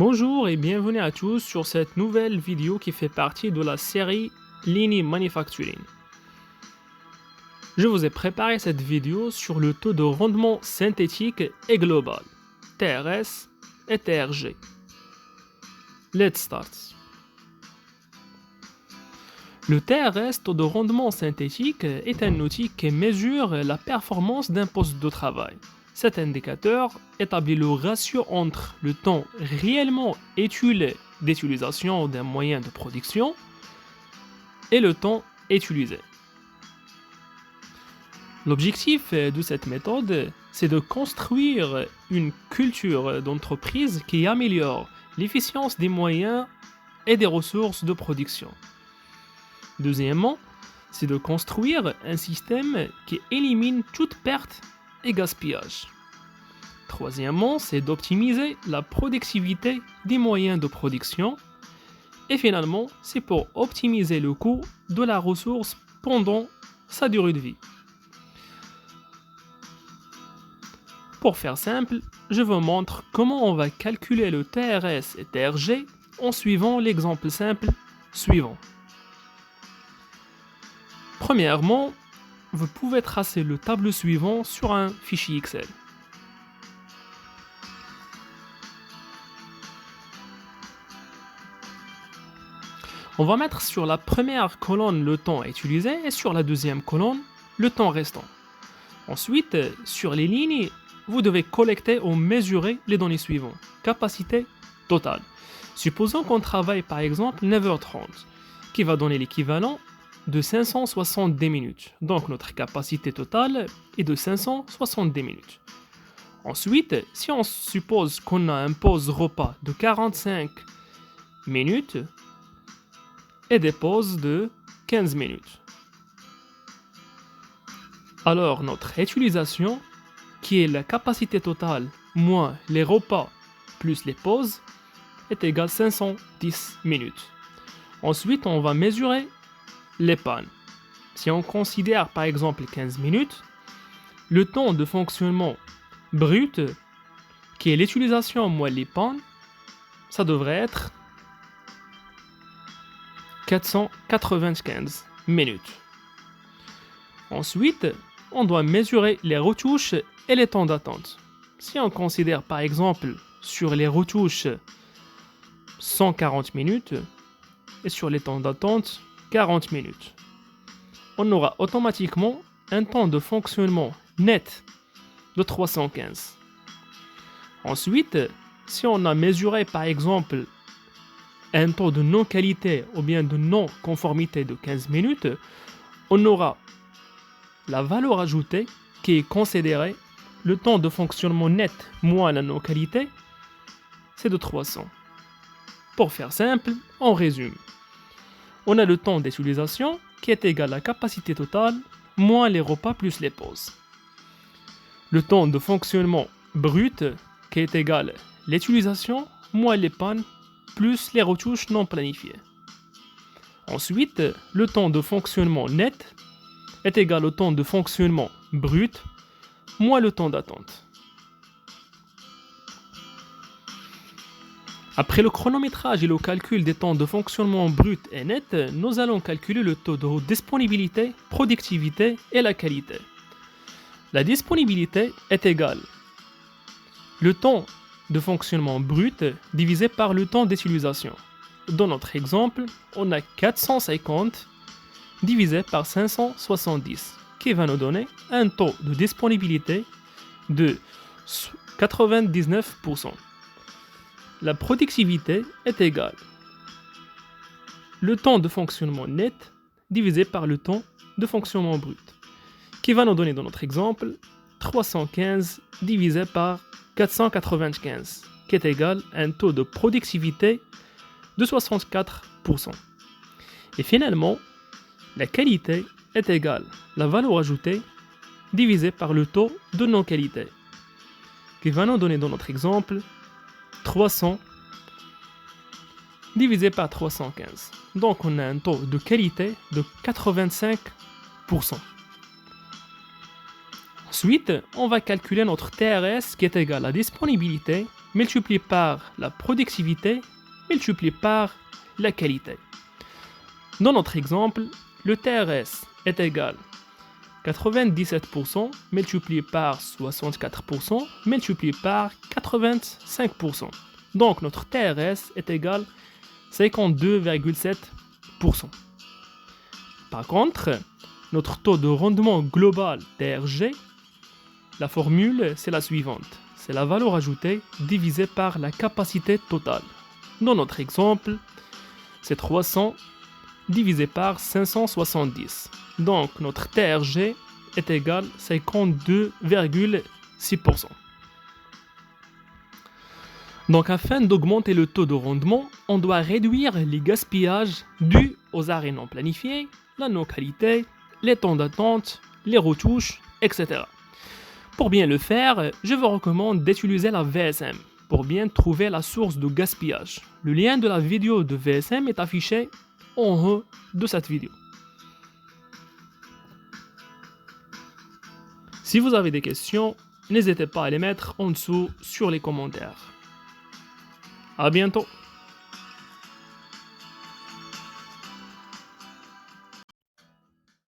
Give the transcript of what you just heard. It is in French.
Bonjour et bienvenue à tous sur cette nouvelle vidéo qui fait partie de la série Lean Manufacturing. Je vous ai préparé cette vidéo sur le taux de rendement synthétique et global, TRS et TRG. Let's start. Le TRS, taux de rendement synthétique, est un outil qui mesure la performance d'un poste de travail. Cet indicateur établit le ratio entre le temps réellement écoulé d'utilisation d'un moyen de production et le temps utilisé. L'objectif de cette méthode, c'est de construire une culture d'entreprise qui améliore l'efficience des moyens et des ressources de production. Deuxièmement, c'est de construire un système qui élimine toute perte et gaspillage. Troisièmement, c'est d'optimiser la productivité des moyens de production. Et finalement, c'est pour optimiser le coût de la ressource pendant sa durée de vie. Pour faire simple, je vous montre comment on va calculer le TRS et TRG en suivant l'exemple simple suivant. Premièrement, vous pouvez tracer le tableau suivant sur un fichier Excel. On va mettre sur la première colonne le temps utilisé et sur la deuxième colonne le temps restant. Ensuite, sur les lignes, vous devez collecter ou mesurer les données suivantes. Capacité totale. Supposons qu'on travaille par exemple 9h30, qui va donner l'équivalent de 570 minutes. Donc notre capacité totale est de 570 minutes. Ensuite, si on suppose qu'on a un pause repas de 45 minutes et des pauses de 15 minutes. Alors notre utilisation, qui est la capacité totale moins les repas plus les pauses, est égale à 510 minutes. Ensuite, on va mesurer les pannes. Si on considère par exemple 15 minutes, le temps de fonctionnement brut, qui est l'utilisation moins les pannes, ça devrait être 495 minutes. Ensuite, on doit mesurer les retouches et les temps d'attente. Si on considère par exemple sur les retouches 140 minutes et sur les temps d'attente 40 minutes, on aura automatiquement un temps de fonctionnement net de 315. Ensuite, si on a mesuré par exemple un taux de non-qualité ou bien de non-conformité de 15 minutes, on aura la valeur ajoutée qui est considérée le temps de fonctionnement net moins la non-qualité, c'est de 300. Pour faire simple, on résume. On a le temps d'utilisation qui est égal à la capacité totale moins les repas plus les pauses. Le temps de fonctionnement brut qui est égal à l'utilisation moins les pannes plus les retouches non planifiées. Ensuite, le temps de fonctionnement net est égal au temps de fonctionnement brut moins le temps d'attente. Après le chronométrage et le calcul des temps de fonctionnement brut et net, nous allons calculer le taux de disponibilité, productivité et la qualité. La disponibilité est égale le temps de fonctionnement brut divisé par le temps d'utilisation. Dans notre exemple, on a 450 divisé par 570, qui va nous donner un taux de disponibilité de 99%. La productivité est égale le temps de fonctionnement net divisé par le temps de fonctionnement brut, qui va nous donner dans notre exemple 315 divisé par 495, qui est égal à un taux de productivité de 64%. Et finalement, la qualité est égale la valeur ajoutée divisée par le taux de non-qualité, qui va nous donner dans notre exemple 300 divisé par 315. Donc on a un taux de qualité de 85%. Ensuite, on va calculer notre TRS qui est égal à la disponibilité multiplié par la productivité multiplié par la qualité. Dans notre exemple, le TRS est égal à 97% multiplié par 64% multiplié par 85%. Donc notre TRS est égal à 52,7%. Par contre, notre taux de rendement global TRG, la formule c'est la suivante. C'est la valeur ajoutée divisée par la capacité totale. Dans notre exemple, c'est 300 divisé par 570. Donc notre TRG est égal à 52,6%. Donc afin d'augmenter le taux de rendement, on doit réduire les gaspillages dus aux arrêts non planifiés, la non-qualité, les temps d'attente, les retouches, etc. Pour bien le faire, je vous recommande d'utiliser la VSM pour bien trouver la source de gaspillage. Le lien de la vidéo de VSM est affiché en haut de cette vidéo. Si vous avez des questions, n'hésitez pas à les mettre en dessous sur les commentaires. À bientôt!